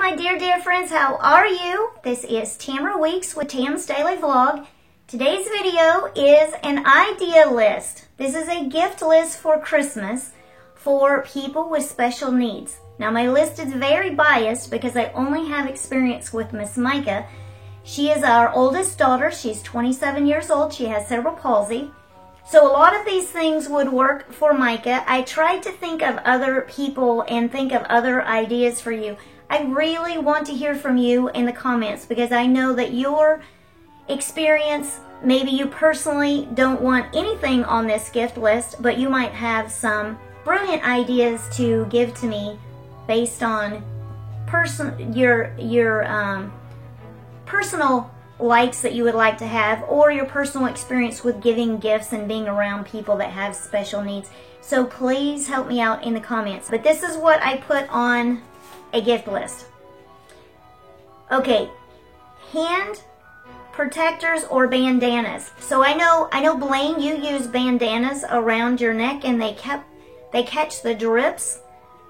my dear friends, how are you? This is Tamara Weeks with Tam's Daily Vlog. Today's video is an idea list. This is a gift list for Christmas for people with special needs. Now my list is very biased because I only have experience with Miss Micah. She is our oldest daughter. She's 27 years old. She has cerebral palsy. So a lot of these things would work for Micah. I tried to think of other people and think of other ideas for you. I really want to hear from you in the comments because I know that your experience, maybe you personally don't want anything on this gift list, but you might have some brilliant ideas to give to me based on your personal likes that you would like to have, or your personal experience with giving gifts and being around people that have special needs. So please help me out in the comments. But this is what I put on a gift list. Okay, hand protectors or bandanas. So I know Blaine, you use bandanas around your neck and they catch the drips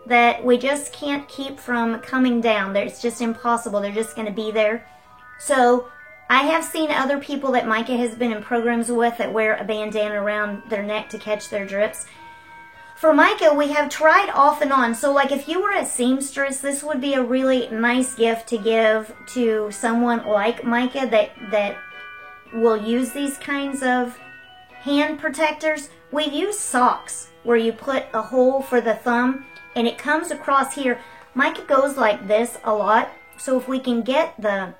that we just can't keep from coming down. It's just impossible. They're just going to be there. So I have seen other people that Micah has been in programs with that wear a bandana around their neck to catch their drips. For Micah, we have tried off and on. So like if you were a seamstress, this would be a really nice gift to give to someone like Micah that will use these kinds of hand protectors. We use socks where you put a hole for the thumb and it comes across here. Micah goes like this a lot. So if we can get the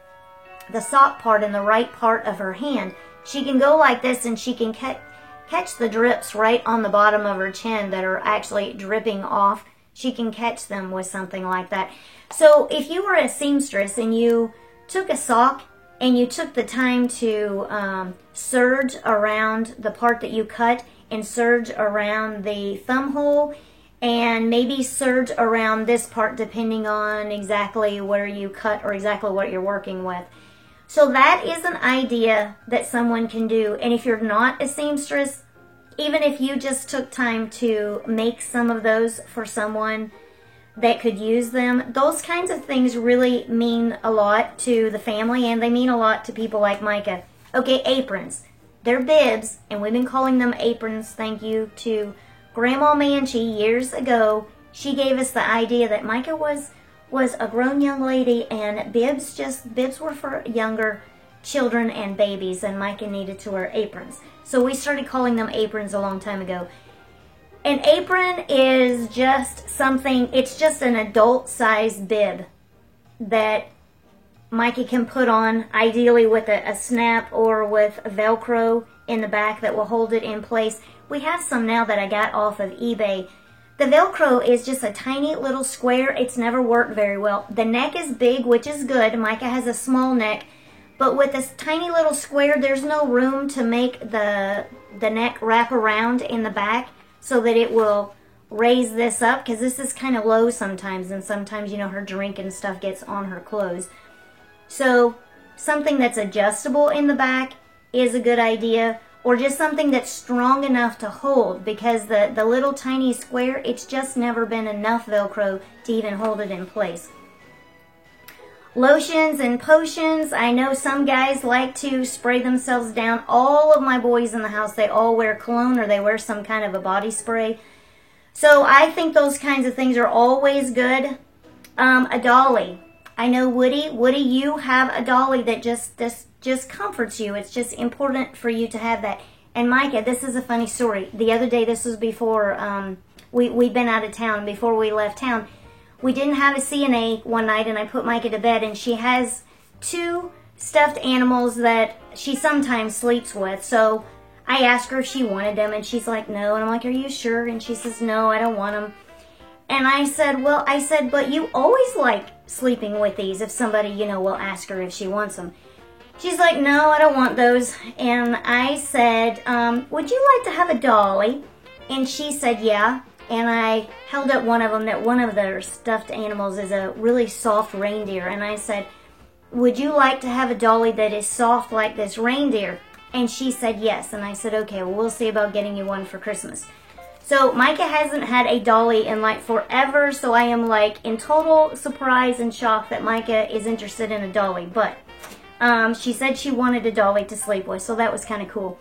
sock part in the right part of her hand, she can go like this and she can catch the drips right on the bottom of her chin that are actually dripping off. She can catch them with something like that. So if you were a seamstress and you took a sock and you took the time to serge around the part that you cut and serge around the thumb hole and maybe serge around this part depending on exactly where you cut or exactly what you're working with. So that is an idea that someone can do. And if you're not a seamstress, even if you just took time to make some of those for someone that could use them, those kinds of things really mean a lot to the family and they mean a lot to people like Micah. Okay, aprons. They're bibs and we've been calling them aprons. Thank you to Grandma Manchie years ago. She gave us the idea that Micah was a grown young lady and bibs were for younger children and babies and Micah needed to wear aprons. So we started calling them aprons a long time ago. An apron is just something, it's just an adult sized bib that Micah can put on, ideally with a snap or with Velcro in the back that will hold it in place. We have some now that I got off of eBay. The Velcro is just a tiny little square. It's never worked very well. The neck is big, which is good. Micah has a small neck. But with this tiny little square, there's no room to make the neck wrap around in the back so that it will raise this up, because this is kind of low sometimes, and sometimes, you know, her drink and stuff gets on her clothes. So something that's adjustable in the back is a good idea, or just something that's strong enough to hold, because the little tiny square, it's just never been enough Velcro to even hold it in place. Lotions and potions. I know some guys like to spray themselves down. All of my boys in the house, they all wear cologne or they wear some kind of a body spray. So I think those kinds of things are always good. A dolly. I know Woody, you have a dolly that just comforts you. It's just important for you to have that. And Micah, this is a funny story. The other day, this was before we'd been out of town, before we left town. We didn't have a CNA one night and I put Micah to bed and she has 2 stuffed animals that she sometimes sleeps with. So I asked her if she wanted them and she's like, no. And I'm like, are you sure? And she says, no, I don't want them. And I said, but you always like sleeping with these if somebody, you know, will ask her if she wants them. She's like, no, I don't want those. And I said, would you like to have a dolly? And she said, yeah. And I held up one of them, that one of their stuffed animals is a really soft reindeer. And I said, would you like to have a dolly that is soft like this reindeer? And she said yes. And I said, okay, well, we'll see about getting you one for Christmas. So Micah hasn't had a dolly in like forever, so I am like in total surprise and shock that Micah is interested in a dolly. But she said she wanted a dolly to sleep with, so that was kind of cool.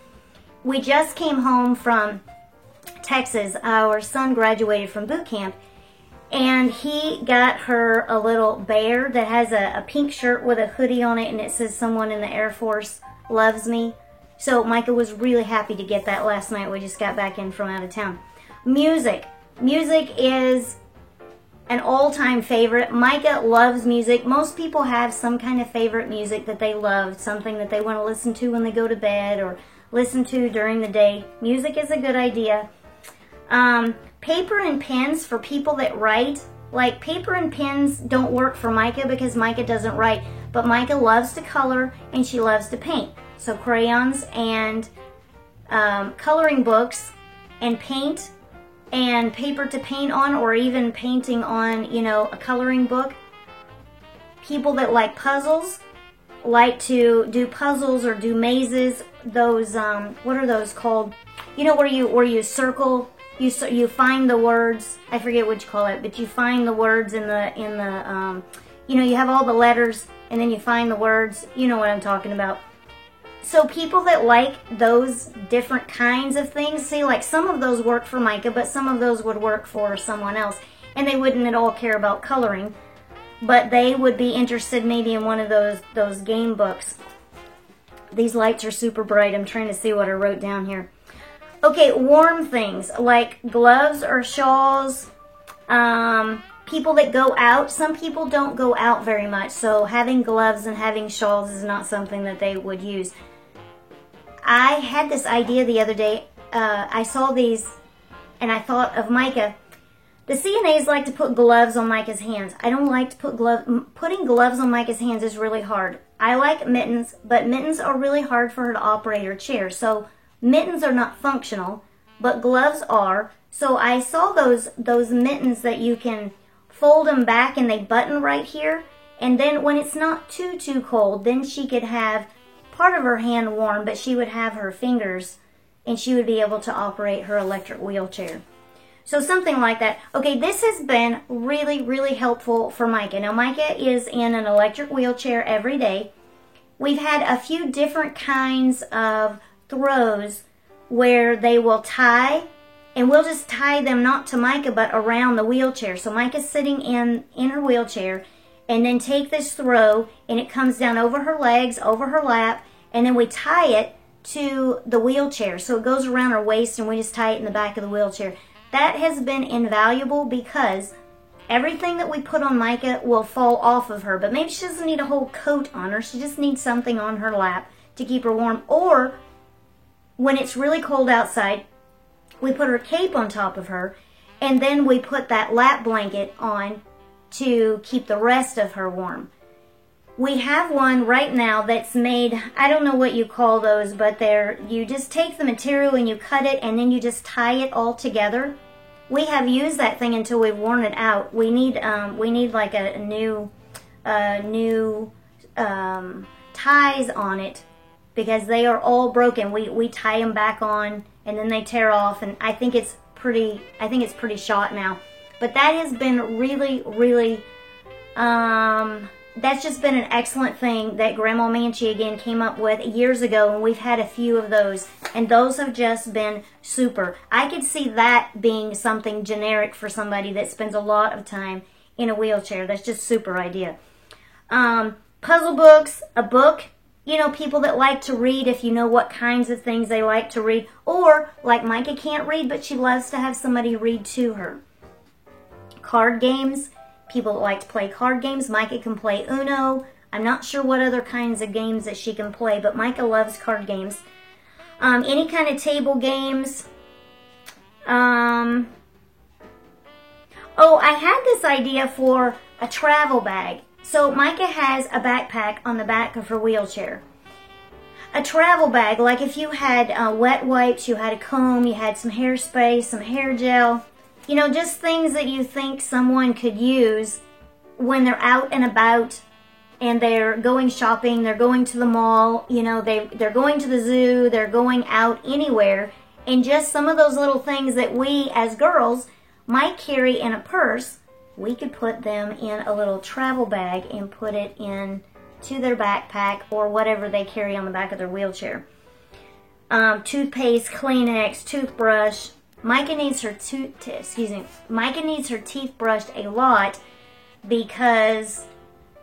We just came home from Texas. Our son graduated from boot camp, and he got her a little bear that has a pink shirt with a hoodie on it, and it says someone in the Air Force loves me. So Micah was really happy to get that last night. We just got back in from out of town. Music. Music is an all-time favorite. Micah loves music. Most people have some kind of favorite music that they love, something that they want to listen to when they go to bed or listen to during the day. Music is a good idea. Paper and pens for people that write. Like, paper and pens don't work for Micah because Micah doesn't write, but Micah loves to color and she loves to paint. So crayons and coloring books and paint and paper to paint on, or even painting on, you know, a coloring book. People that like puzzles like to do puzzles or do mazes. Those what are those called? You know, where you circle, you find the words. I forget what you call it, but you find the words in the you know, you have all the letters and then you find the words. You know what I'm talking about. So people that like those different kinds of things, see, like some of those work for Micah, but some of those would work for someone else. And they wouldn't at all care about coloring, but they would be interested maybe in one of those game books. These lights are super bright. I'm trying to see what I wrote down here. Okay, warm things like gloves or shawls. People that go out, some people don't go out very much, so having gloves and having shawls is not something that they would use. I had this idea the other day. I saw these and I thought of Micah. The CNAs like to put gloves on Micah's hands. I don't like to put gloves. Putting gloves on Micah's hands is really hard. I like mittens, but mittens are really hard for her to operate her chair. So mittens are not functional, but gloves are. So I saw those mittens that you can fold them back and they button right here. And then when it's not too cold, then she could have part of her hand warm, but she would have her fingers and she would be able to operate her electric wheelchair. So something like that. Okay, this has been really, really helpful for Micah. Now, Micah is in an electric wheelchair every day. We've had a few different kinds of throws where they will tie, and we'll just tie them not to Micah, but around the wheelchair. So Micah's sitting in her wheelchair, and then take this throw, and it comes down over her legs, over her lap, and then we tie it to the wheelchair. So it goes around her waist, and we just tie it in the back of the wheelchair. That has been invaluable because everything that we put on Micah will fall off of her. But maybe she doesn't need a whole coat on her. She just needs something on her lap to keep her warm. Or when it's really cold outside, we put her cape on top of her, and then we put that lap blanket on to keep the rest of her warm. We have one right now that's made, I don't know what you call those, but you just take the material and you cut it and then you just tie it all together. We have used that thing until we've worn it out. We need like a new ties on it because they are all broken. We tie them back on and then they tear off, and I think it's pretty shot now. But that has been really, really, that's just been an excellent thing that Grandma Manchi again came up with years ago, and we've had a few of those, and those have just been super. I could see that being something generic for somebody that spends a lot of time in a wheelchair. That's just super idea. Puzzle books, a book, you know, people that like to read, if you know what kinds of things they like to read, or like Micah can't read, but she loves to have somebody read to her. Card games. People that like to play card games. Micah can play Uno. I'm not sure what other kinds of games that she can play, but Micah loves card games. Any kind of table games. Oh, I had this idea for a travel bag. So Micah has a backpack on the back of her wheelchair. A travel bag, like if you had wet wipes, you had a comb, you had some hairspray, some hair gel. You know, just things that you think someone could use when they're out and about and they're going shopping, they're going to the mall, you know, they're going to the zoo, they're going out anywhere, And just some of those little things that we as girls might carry in a purse, we could put them in a little travel bag and put it in to their backpack or whatever they carry on the back of their wheelchair. Toothpaste, Kleenex, toothbrush. Micah needs her teeth brushed a lot because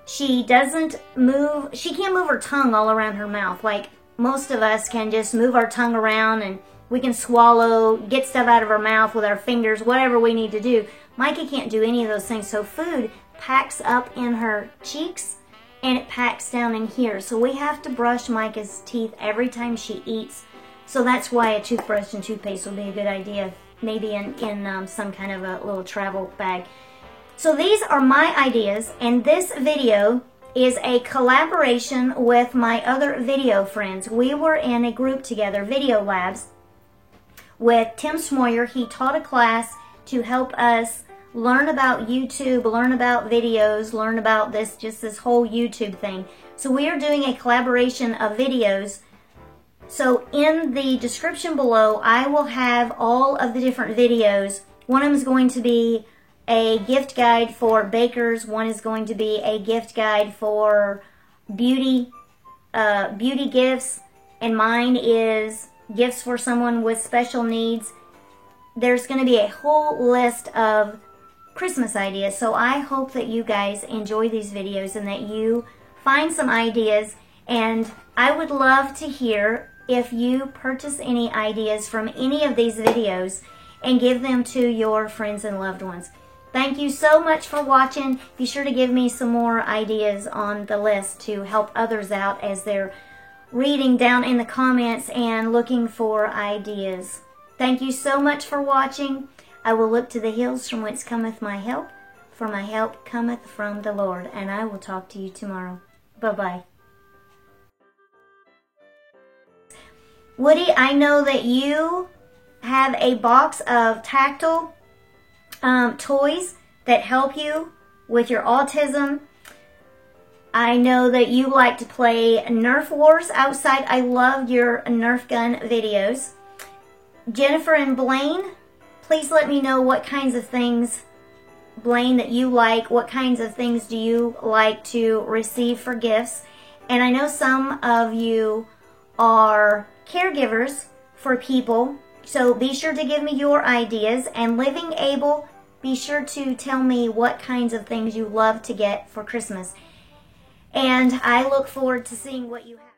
she can't move her tongue all around her mouth. Like most of us can just move our tongue around and we can swallow, get stuff out of our mouth with our fingers, whatever we need to do. Micah can't do any of those things, so food packs up in her cheeks and it packs down in here. So we have to brush Micah's teeth every time she eats. So that's why a toothbrush and toothpaste would be a good idea, maybe in some kind of a little travel bag. So these are my ideas, and this video is a collaboration with my other video friends. We were in a group together, Video Labs, with Tim Smoyer. He taught a class to help us learn about YouTube, learn about videos, learn about this whole YouTube thing. So we are doing a collaboration of videos. So in the description below, I will have all of the different videos. One of them is going to be a gift guide for bakers. One is going to be a gift guide for beauty gifts. And mine is gifts for someone with special needs. There's going to be a whole list of Christmas ideas. So I hope that you guys enjoy these videos and that you find some ideas. And I would love to hear if you purchase any ideas from any of these videos and give them to your friends and loved ones. Thank you so much for watching. Be sure to give me some more ideas on the list to help others out as they're reading down in the comments and looking for ideas. Thank you so much for watching. I will look to the hills from whence cometh my help, for my help cometh from the Lord. And I will talk to you tomorrow. Bye-bye. Woody, I know that you have a box of tactile toys that help you with your autism. I know that you like to play Nerf Wars outside. I love your Nerf gun videos. Jennifer and Blaine, please let me know what kinds of things, Blaine, that you like. What kinds of things do you like to receive for gifts? And I know some of you are caregivers for people, so be sure to give me your ideas. And Living Able, be sure to tell me what kinds of things you love to get for Christmas. And I look forward to seeing what you have.